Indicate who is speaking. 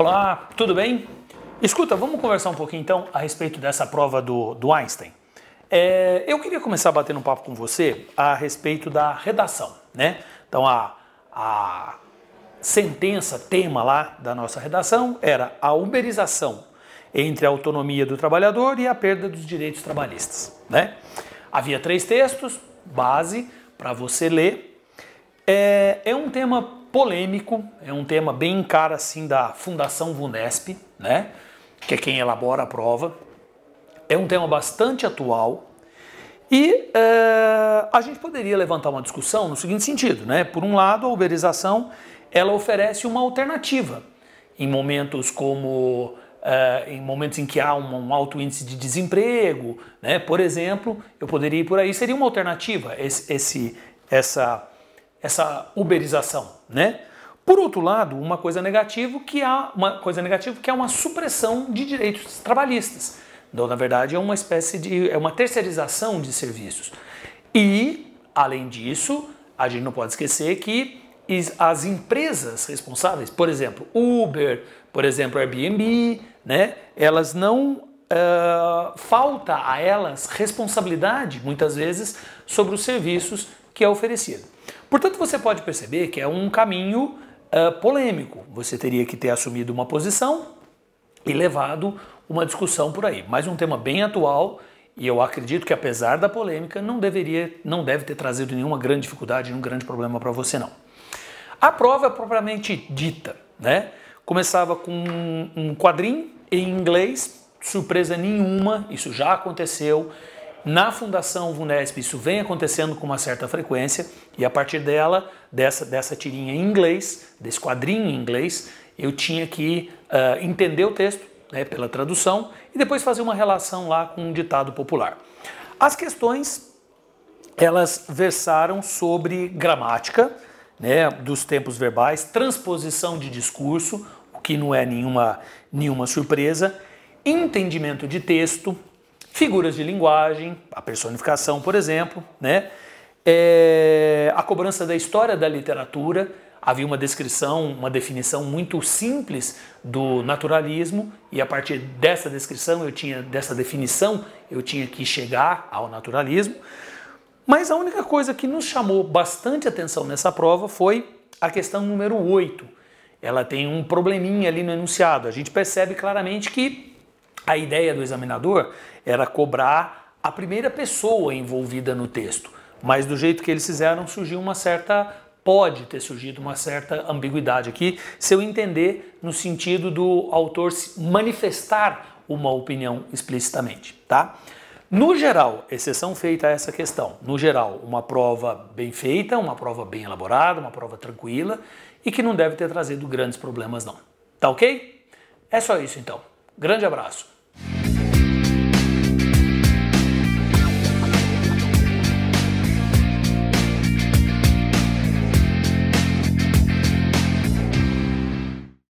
Speaker 1: Olá, tudo bem? Escuta, vamos conversar um pouquinho então a respeito dessa prova do Einstein. Eu queria começar batendo um papo com você a respeito da redação, né? Então a sentença, tema lá da nossa redação era a uberização entre a autonomia do trabalhador e a perda dos direitos trabalhistas, né? Havia 3 textos, base, para você ler. É um tema polêmico, é um tema bem cara assim da Fundação VUNESP, né? Que é quem elabora a prova. É um tema bastante atual e a gente poderia levantar uma discussão no seguinte sentido, né? Por um lado, a uberização ela oferece uma alternativa em momentos como em momentos em que há um alto índice de desemprego, né? Por exemplo, eu poderia ir por aí, seria uma alternativa essa uberização, né? Por outro lado, uma coisa negativa que é uma supressão de direitos trabalhistas. Então, na verdade, é uma espécie de uma terceirização de serviços. E, além disso, a gente não pode esquecer que as empresas responsáveis, por exemplo, Uber, por exemplo, Airbnb, né? Elas não falta a elas responsabilidade, muitas vezes, sobre os serviços que é oferecido. Portanto, você pode perceber que é um caminho polêmico. Você teria que ter assumido uma posição e levado uma discussão por aí. Mas um tema bem atual e eu acredito que, apesar da polêmica, não deve ter trazido nenhuma grande dificuldade, nenhum grande problema para você não. A prova propriamente dita, né? Começava com um quadrinho em inglês, surpresa nenhuma, isso já aconteceu. Na Fundação VUNESP isso vem acontecendo com uma certa frequência e a partir dessa tirinha em inglês, desse quadrinho em inglês, eu tinha que entender o texto, né, pela tradução e depois fazer uma relação lá com um ditado popular. As questões, elas versaram sobre gramática, né, dos tempos verbais, transposição de discurso, o que não é nenhuma surpresa, entendimento de texto, figuras de linguagem, a personificação, por exemplo, né? A cobrança da história da literatura, havia uma descrição, uma definição muito simples do naturalismo e a partir dessa definição eu tinha que chegar ao naturalismo. Mas a única coisa que nos chamou bastante atenção nessa prova foi a questão número 8. Ela tem um probleminha ali no enunciado. A gente percebe claramente que a ideia do examinador era cobrar a primeira pessoa envolvida no texto, mas do jeito que eles fizeram pode ter surgido uma certa ambiguidade aqui, se eu entender no sentido do autor manifestar uma opinião explicitamente, tá? No geral, exceção feita a essa questão, no geral, uma prova bem feita, uma prova bem elaborada, uma prova tranquila e que não deve ter trazido grandes problemas não. Tá ok? É só isso então. Grande abraço.